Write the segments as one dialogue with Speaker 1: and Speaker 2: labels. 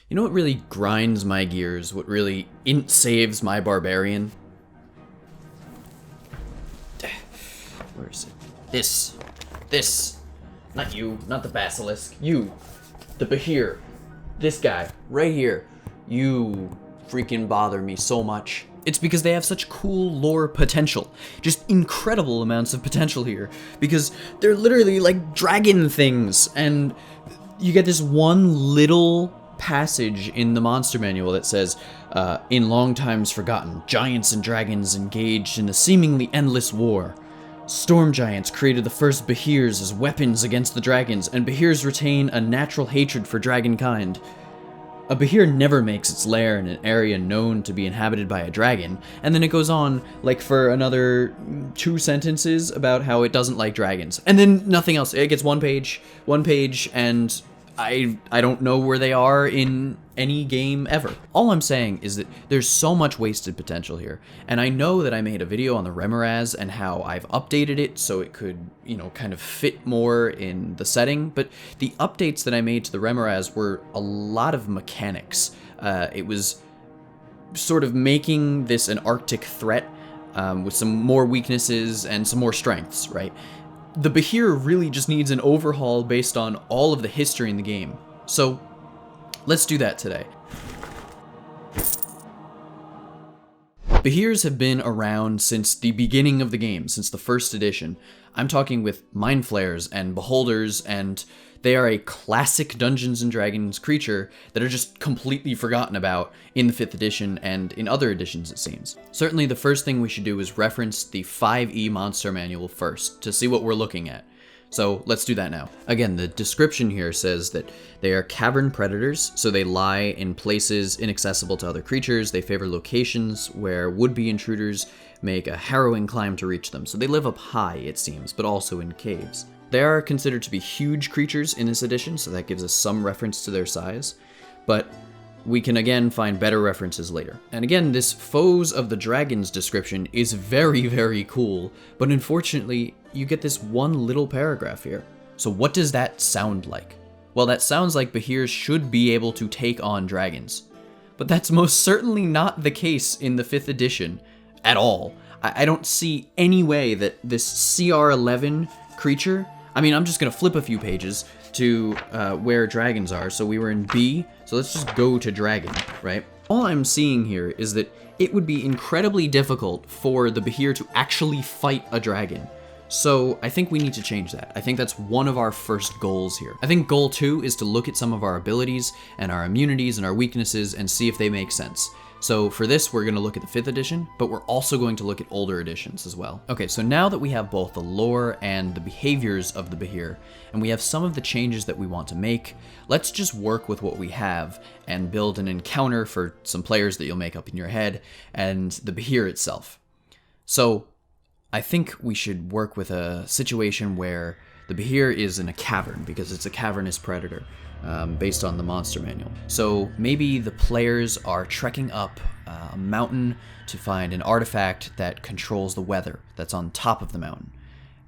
Speaker 1: You know what really grinds my gears? What really saves my barbarian? Where is it? This. Not you, not the basilisk. You. The Behir. This guy, right here. You freaking bother me so much. It's because they have such cool lore potential. Just incredible amounts of potential here. Because they're literally like dragon things. And you get this one little passage in the monster manual that says, in long times forgotten, giants and dragons engaged in a seemingly endless war. Storm giants created the first Behirs as weapons against the dragons, and Behirs retain a natural hatred for dragonkind. A Behir never makes its lair in an area known to be inhabited by a dragon, and then it goes on, like, for another 2 sentences about how it doesn't like dragons. And then nothing else. It gets one page, and I don't know where they are in any game ever. All I'm saying is that there's so much wasted potential here, and I know that I made a video on the Remoraz and how I've updated it so it could, kind of fit more in the setting, but the updates that I made to the Remoraz were a lot of mechanics. It was sort of making this an Arctic threat with some more weaknesses and some more strengths, right? The Behir really just needs an overhaul based on all of the history in the game. So, let's do that today. Behirs have been around since the beginning of the game, since the first edition. I'm talking with Mind Flayers and Beholders, and they are a classic Dungeons & Dragons creature that are just completely forgotten about in the 5th edition and in other editions, it seems. Certainly the first thing we should do is reference the 5e monster manual first to see what we're looking at. So let's do that now. Again, the description here says that they are cavern predators, so they lie in places inaccessible to other creatures. They favor locations where would-be intruders make a harrowing climb to reach them. So they live up high, it seems, but also in caves. They are considered to be huge creatures in this edition, so that gives us some reference to their size, but we can again find better references later. And again, this Foes of the Dragons description is very, very cool, but unfortunately, you get this one little paragraph here. So what does that sound like? Well, that sounds like Behirs should be able to take on dragons, but that's most certainly not the case in the 5th edition at all. I don't see any way that this CR11 creature, I'm just gonna flip a few pages to where dragons are. So we were in B, so let's just go to dragon, right? All I'm seeing here is that it would be incredibly difficult for the Behir to actually fight a dragon. So I think we need to change that. I think that's one of our first goals here. I think goal 2 is to look at some of our abilities and our immunities and our weaknesses and see if they make sense. So for this, we're going to look at the 5th edition, but we're also going to look at older editions as well. Okay, so now that we have both the lore and the behaviors of the Behir, and we have some of the changes that we want to make, let's just work with what we have and build an encounter for some players that you'll make up in your head, and the Behir itself. So I think we should work with a situation where the Behir is in a cavern, because it's a cavernous predator. Based on the monster manual. So maybe the players are trekking up a mountain to find an artifact that controls the weather that's on top of the mountain.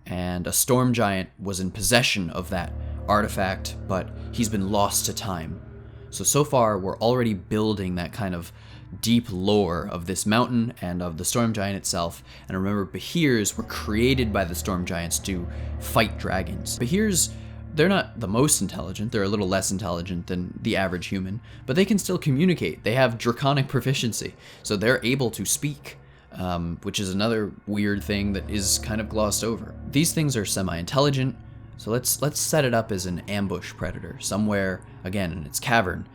Speaker 1: And a storm giant was in possession of that artifact, but he's been lost to time. So far, we're already building that kind of deep lore of this mountain and of the storm giant itself. And remember, Behirs were created by the storm giants to fight dragons. Behirs, they're not the most intelligent, they're a little less intelligent than the average human, but they can still communicate. They have draconic proficiency, so they're able to speak, which is another weird thing that is kind of glossed over. These things are semi-intelligent, so let's set it up as an ambush predator, somewhere, again, in its cavern.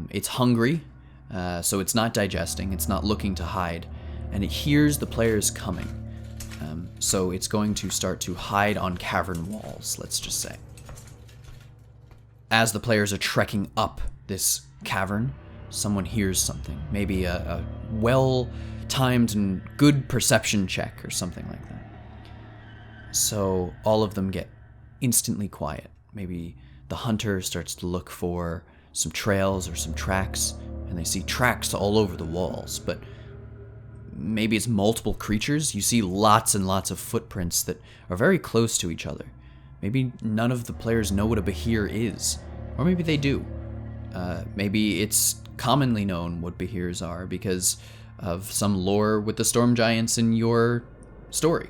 Speaker 1: It's hungry, so it's not digesting, it's not looking to hide, and it hears the players coming. So it's going to start to hide on cavern walls, let's just say. As the players are trekking up this cavern, someone hears something. Maybe a well-timed and good perception check or something like that. So all of them get instantly quiet. Maybe the hunter starts to look for some trails or some tracks, and they see tracks all over the walls, but maybe it's multiple creatures. You see lots and lots of footprints that are very close to each other. Maybe none of the players know what a Behir is, or maybe they do. Maybe it's commonly known what Behirs are because of some lore with the storm giants in your story.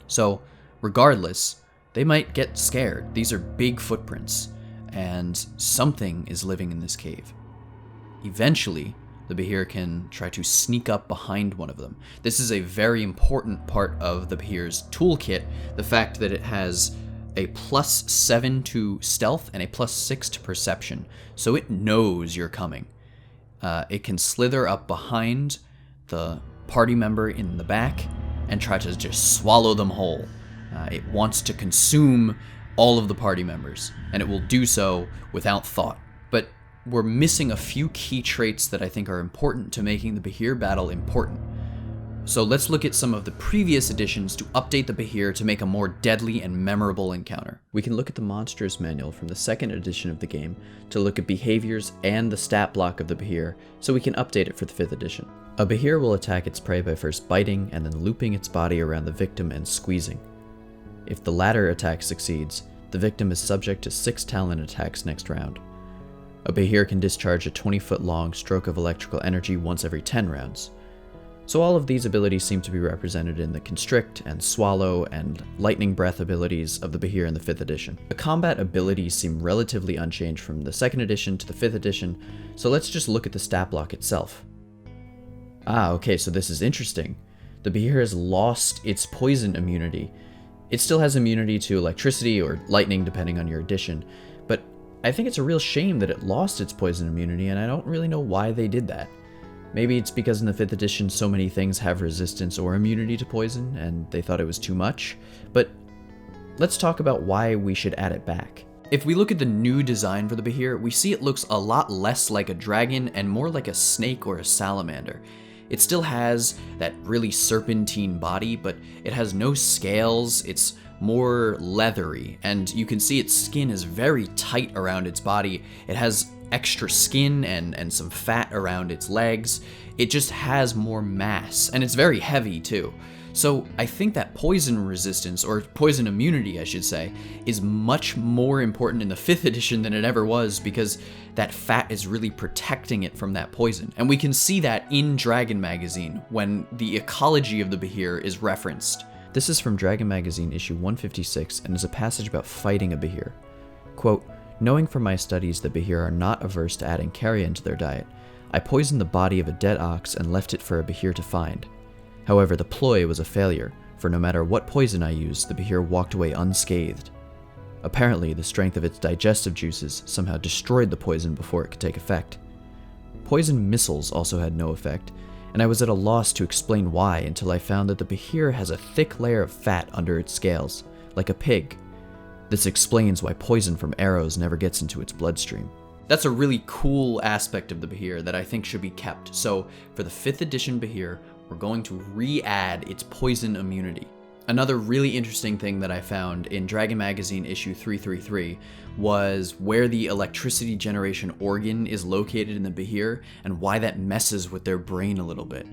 Speaker 1: So, regardless, they might get scared. These are big footprints, and something is living in this cave. Eventually, the Behir can try to sneak up behind one of them. This is a very important part of the Behir's toolkit, the fact that it has a +7 to stealth and a +6 to perception, so it knows you're coming. It can slither up behind the party member in the back and try to just swallow them whole. It wants to consume all of the party members, and it will do so without thought. But we're missing a few key traits that I think are important to making the Behir battle important. So let's look at some of the previous additions to update the Behir to make a more deadly and memorable encounter. We can look at the Monsters Manual from the 2nd edition of the game to look at behaviors and the stat block of the Behir, so we can update it for the 5th edition. A Behir will attack its prey by first biting and then looping its body around the victim and squeezing. If the latter attack succeeds, the victim is subject to 6 Talon attacks next round. A Behir can discharge a 20-foot long stroke of electrical energy once every 10 rounds. So all of these abilities seem to be represented in the Constrict and Swallow and Lightning Breath abilities of the Behir in the 5th edition. The combat abilities seem relatively unchanged from the 2nd edition to the 5th edition, so let's just look at the stat block itself. Okay, so this is interesting. The Behir has lost its poison immunity. It still has immunity to electricity or lightning depending on your edition, but I think it's a real shame that it lost its poison immunity, and I don't really know why they did that. Maybe it's because in the 5th edition so many things have resistance or immunity to poison, and they thought it was too much, but let's talk about why we should add it back. If we look at the new design for the Behir, we see it looks a lot less like a dragon and more like a snake or a salamander. It still has that really serpentine body, but it has no scales, it's more leathery, and you can see its skin is very tight around its body. It has extra skin and some fat around its legs. It just has more mass, and it's very heavy too. So I think that poison resistance, or poison immunity I should say, is much more important in the 5th edition than it ever was, because that fat is really protecting it from that poison. And we can see that in Dragon Magazine when the ecology of the Behir is referenced. This is from Dragon Magazine issue 156 and is a passage about fighting a Behir. Quote, "Knowing from my studies that Behir are not averse to adding carrion to their diet, I poisoned the body of a dead ox and left it for a Behir to find. However, the ploy was a failure, for no matter what poison I used, the Behir walked away unscathed. Apparently, the strength of its digestive juices somehow destroyed the poison before it could take effect. Poison missiles also had no effect, and I was at a loss to explain why until I found that the Behir has a thick layer of fat under its scales, like a pig. This explains why poison from arrows never gets into its bloodstream." That's a really cool aspect of the Behir that I think should be kept. So for the 5th edition Behir, we're going to re-add its poison immunity. Another really interesting thing that I found in Dragon Magazine issue 333 was where the electricity generation organ is located in the Behir and why that messes with their brain a little bit.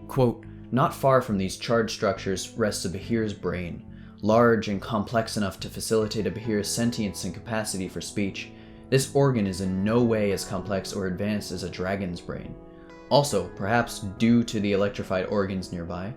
Speaker 1: Quote, "Not far from these charged structures rests a Behir's brain, large and complex enough to facilitate a Behir's sentience and capacity for speech. This organ is in no way as complex or advanced as a dragon's brain. Also, perhaps due to the electrified organs nearby,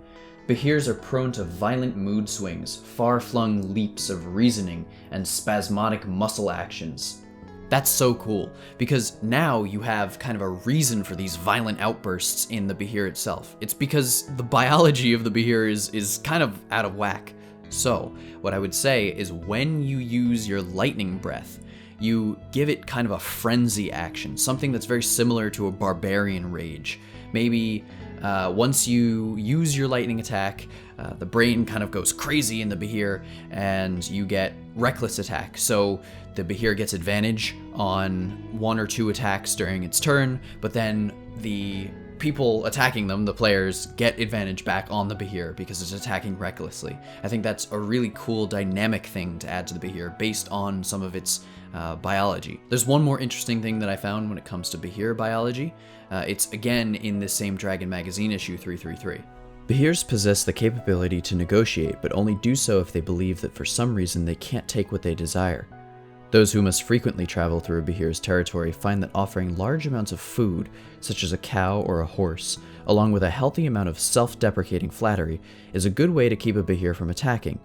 Speaker 1: Behirs are prone to violent mood swings, far-flung leaps of reasoning, and spasmodic muscle actions." That's so cool, because now you have kind of a reason for these violent outbursts in the Behir itself. It's because the biology of the Behir is kind of out of whack. So, what I would say is when you use your lightning breath, you give it kind of a frenzy action, something that's very similar to a barbarian rage. Maybe once you use your lightning attack, the brain kind of goes crazy in the Behir, and you get reckless attack. So the Behir gets advantage on 1 or 2 attacks during its turn, but then the people attacking them, the players, get advantage back on the Behir because it's attacking recklessly. I think that's a really cool dynamic thing to add to the Behir based on some of its biology. There's one more interesting thing that I found when it comes to Behir biology. It's again in this same Dragon Magazine issue 333. Behirs possess the capability to negotiate, but only do so if they believe that for some reason they can't take what they desire. Those who must frequently travel through a Behir's territory find that offering large amounts of food, such as a cow or a horse, along with a healthy amount of self-deprecating flattery, is a good way to keep a Behir from attacking.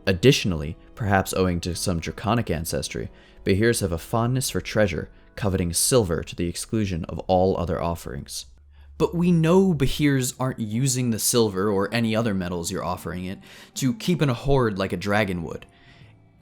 Speaker 1: Additionally, perhaps owing to some draconic ancestry, Behirs have a fondness for treasure, coveting silver to the exclusion of all other offerings. But we know Behirs aren't using the silver or any other metals you're offering it to keep in a hoard like a dragon would.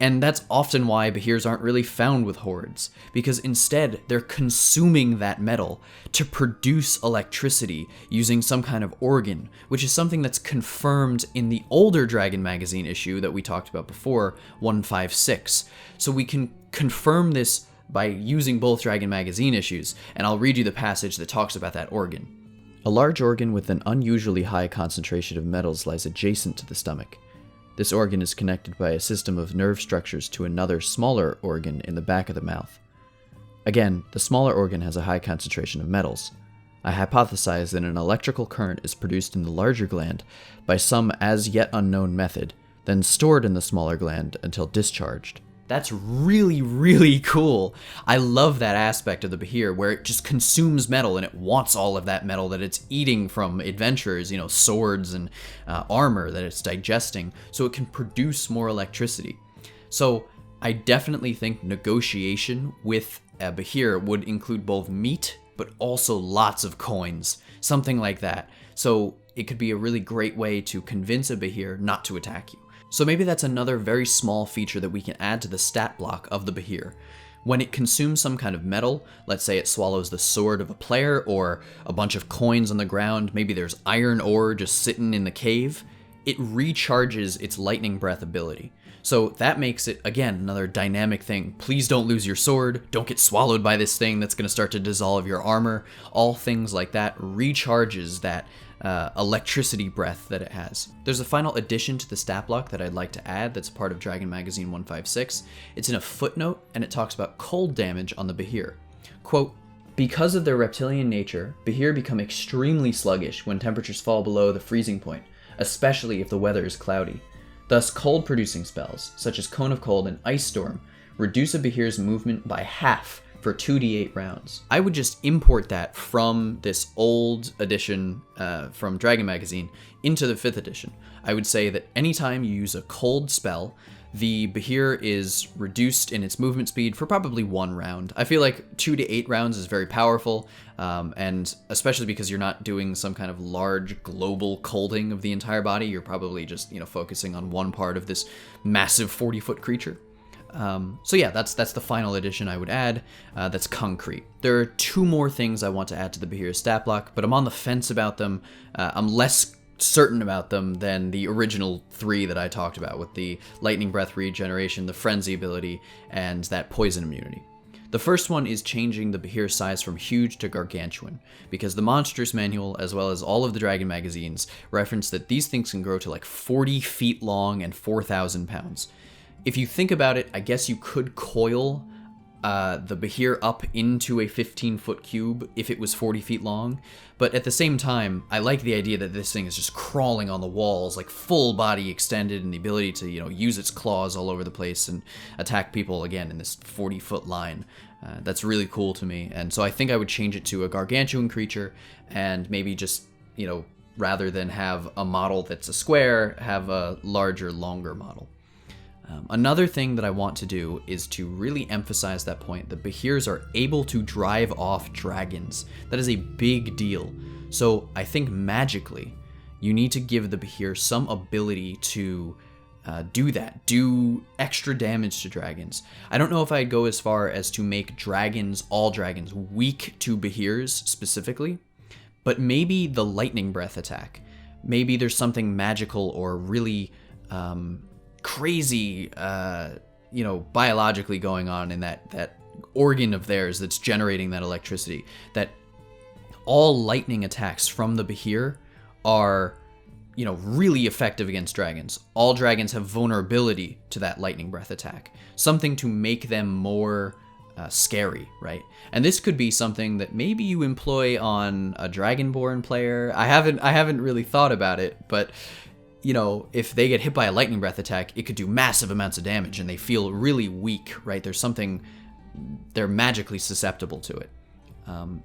Speaker 1: And that's often why Behirs aren't really found with hordes, because instead they're consuming that metal to produce electricity using some kind of organ, which is something that's confirmed in the older Dragon Magazine issue that we talked about before, 156. So we can confirm this by using both Dragon Magazine issues, and I'll read you the passage that talks about that organ. A large organ with an unusually high concentration of metals lies adjacent to the stomach. This organ is connected by a system of nerve structures to another smaller organ in the back of the mouth. Again, the smaller organ has a high concentration of metals. I hypothesize that an electrical current is produced in the larger gland by some as yet unknown method, then stored in the smaller gland until discharged. That's really, really cool. I love that aspect of the Behir where it just consumes metal and it wants all of that metal that it's eating from adventurers, swords and armor that it's digesting, so it can produce more electricity. So I definitely think negotiation with a Behir would include both meat, but also lots of coins, something like that. So it could be a really great way to convince a Behir not to attack you. So maybe that's another very small feature that we can add to the stat block of the Behir. When it consumes some kind of metal, let's say it swallows the sword of a player or a bunch of coins on the ground, maybe there's iron ore just sitting in the cave, it recharges its lightning breath ability. So that makes it, again, another dynamic thing. Please don't lose your sword, don't get swallowed by this thing that's going to start to dissolve your armor. All things like that recharges that electricity breath that it has. There's a final addition to the stat block that I'd like to add that's part of Dragon Magazine 156. It's in a footnote, and it talks about cold damage on the Behir. Quote, "Because of their reptilian nature, Behir become extremely sluggish when temperatures fall below the freezing point, especially if the weather is cloudy. Thus, cold-producing spells, such as Cone of Cold and Ice Storm, reduce a Behir's movement by half for 2d8 rounds." I would just import that from this old edition from Dragon Magazine into the 5th edition. I would say that anytime you use a cold spell, the Behir is reduced in its movement speed for probably 1 round. I feel like 2 to 8 rounds is very powerful, and especially because you're not doing some kind of large global colding of the entire body, you're probably just focusing on one part of this massive 40-foot creature. So yeah, that's the final addition I would add. That's concrete. There are 2 more things I want to add to the Behir stat block, but I'm on the fence about them. I'm less certain about them than the original 3 that I talked about, with the lightning breath regeneration, the frenzy ability, and that poison immunity. The first one is changing the Behir size from huge to gargantuan, because the Monsters Manual, as well as all of the Dragon magazines, reference that these things can grow to like 40 feet long and 4,000 pounds. If you think about it, I guess you could coil the Behir up into a 15-foot cube if it was 40 feet long, but at the same time, I like the idea that this thing is just crawling on the walls, like full body extended, and the ability to use its claws all over the place and attack people again in this 40-foot line. That's really cool to me, and so I think I would change it to a gargantuan creature, and maybe just rather than have a model that's a square, have a larger, longer model. Another thing that I want to do is to really emphasize that point that Behirs are able to drive off dragons. That is a big deal. So I think magically, you need to give the Behir some ability to do that, do extra damage to dragons. I don't know if I'd go as far as to make dragons, all dragons, weak to Behirs specifically, but maybe the lightning breath attack. Maybe there's something magical or really crazy, biologically going on in that organ of theirs that's generating that electricity, that all lightning attacks from the Behir are, really effective against dragons. All dragons have vulnerability to that lightning breath attack, something to make them more scary, right? And this could be something that maybe you employ on a Dragonborn player. I haven't really thought about it, but you know, if they get hit by a lightning breath attack, it could do massive amounts of damage and they feel really weak, right? There's something, they're magically susceptible to it.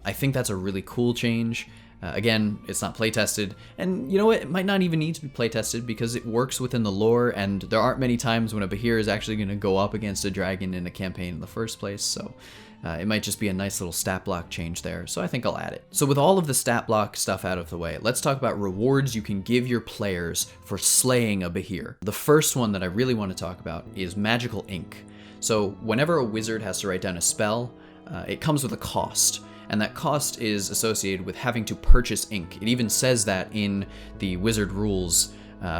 Speaker 1: I think that's a really cool change. Again, it's not playtested, and you know what? It might not even need to be playtested because it works within the lore, and there aren't many times when a Behir is actually going to go up against a dragon in a campaign in the first place, so it might just be a nice little stat block change there, so I think I'll add it. So with all of the stat block stuff out of the way, let's talk about rewards you can give your players for slaying a Behir. The first one that I really want to talk about is magical ink. So whenever a wizard has to write down a spell, it comes with a cost. And that cost is associated with having to purchase ink. It even says that in the wizard rules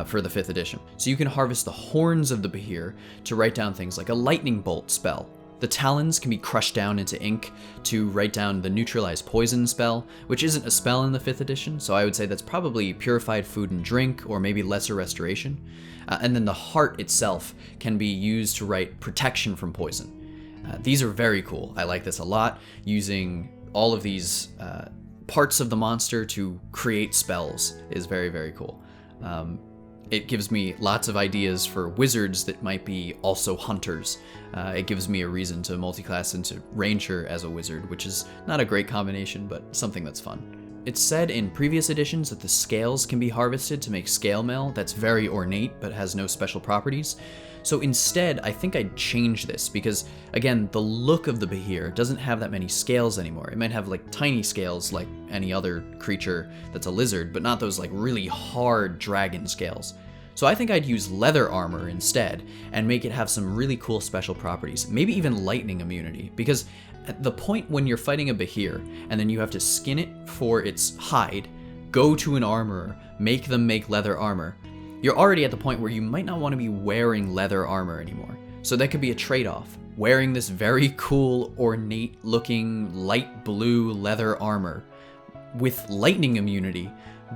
Speaker 1: for the 5th edition. So you can harvest the horns of the Behir to write down things like a lightning bolt spell. The talons can be crushed down into ink to write down the neutralize poison spell, which isn't a spell in the 5th edition, so I would say that's probably purified food and drink, or maybe lesser restoration. And then the heart itself can be used to write protection from poison. These are very cool. I like this a lot, using all of these parts of the monster to create spells is very, very cool. It gives me lots of ideas for wizards that might be also hunters. It gives me a reason to multiclass into ranger as a wizard, which is not a great combination, but something that's fun. It's said in previous editions that the scales can be harvested to make scale mail that's very ornate but has no special properties. So instead, I think I'd change this because, again, the look of the Behir doesn't have that many scales anymore. It might have like tiny scales like any other creature that's a lizard, but not those like really hard dragon scales. So I think I'd use leather armor instead and make it have some really cool special properties, maybe even lightning immunity, because at the point when you're fighting a Behir and then you have to skin it for its hide, go to an armorer, make them make leather armor, you're already at the point where you might not want to be wearing leather armor anymore. So that could be a trade-off. Wearing this very cool, ornate looking light blue leather armor with lightning immunity,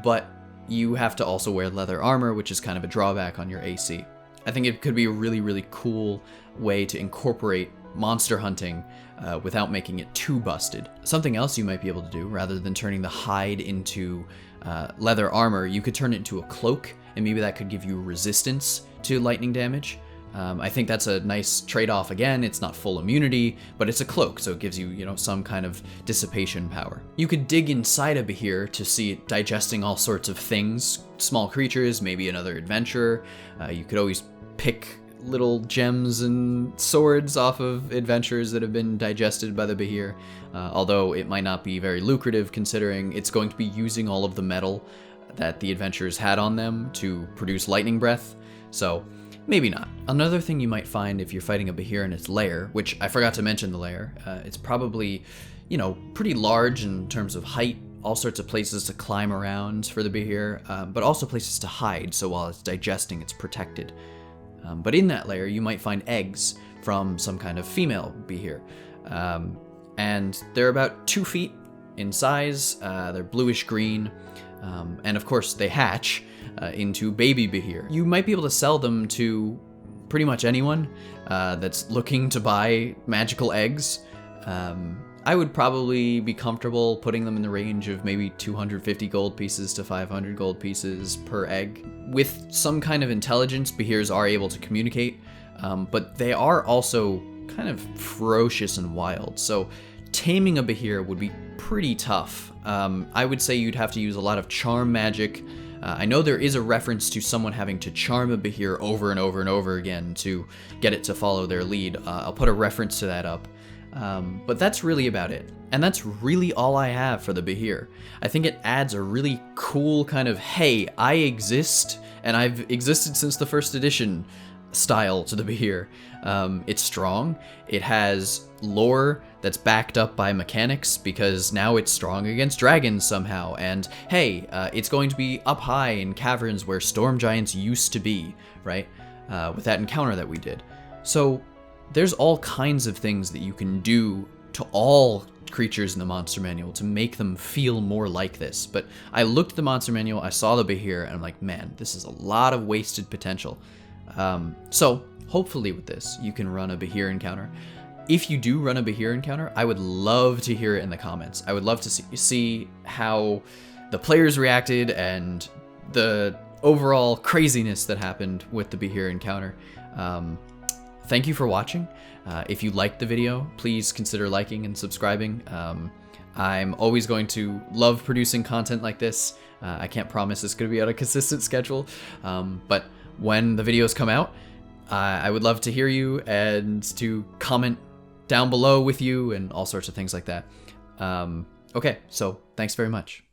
Speaker 1: but you have to also wear leather armor, which is kind of a drawback on your AC. I think it could be a really, really cool way to incorporate monster hunting without making it too busted. Something else you might be able to do, rather than turning the hide into leather armor, you could turn it into a cloak, and maybe that could give you resistance to lightning damage. I think that's a nice trade-off. Again, it's not full immunity, but it's a cloak, so it gives you, some kind of dissipation power. You could dig inside a Behir to see it digesting all sorts of things, small creatures, maybe another adventurer. You could always pick little gems and swords off of adventures that have been digested by the Behir, although it might not be very lucrative considering it's going to be using all of the metal that the adventurers had on them to produce lightning breath, so maybe not. Another thing you might find if you're fighting a Behir in its lair, which I forgot to mention the lair, it's probably, pretty large in terms of height, all sorts of places to climb around for the Behir, but also places to hide, so while it's digesting, it's protected. But in that lair, you might find eggs from some kind of female Behir. And they're about 2 feet in size, they're bluish green, and of course they hatch into baby Behir. You might be able to sell them to pretty much anyone that's looking to buy magical eggs. I would probably be comfortable putting them in the range of maybe 250 gold pieces to 500 gold pieces per egg. With some kind of intelligence, Behirs are able to communicate, but they are also kind of ferocious and wild, so taming a Behir would be pretty tough. I would say you'd have to use a lot of charm magic. I know there is a reference to someone having to charm a Behir over and over and over again to get it to follow their lead. I'll put a reference to that up. But that's really about it. And that's really all I have for the Behir. I think it adds a really cool kind of, hey, I exist, and I've existed since the 1st edition style to the Behir. It's strong. It has lore that's backed up by mechanics because now it's strong against dragons somehow. And hey, it's going to be up high in caverns where storm giants used to be, right? With that encounter that we did. So there's all kinds of things that you can do to all creatures in the monster manual to make them feel more like this. But I looked at the monster manual, I saw the Behir, and I'm like, man, this is a lot of wasted potential. So hopefully with this, you can run a Behir encounter. If you do run a Behir encounter, I would love to hear it in the comments. I would love to see how the players reacted and the overall craziness that happened with the Behir encounter. Thank you for watching. If you liked the video, please consider liking and subscribing. I'm always going to love producing content like this. I can't promise it's going to be on a consistent schedule, but when the videos come out, I would love to hear you and to comment down below with you and all sorts of things like that. Okay, so thanks very much.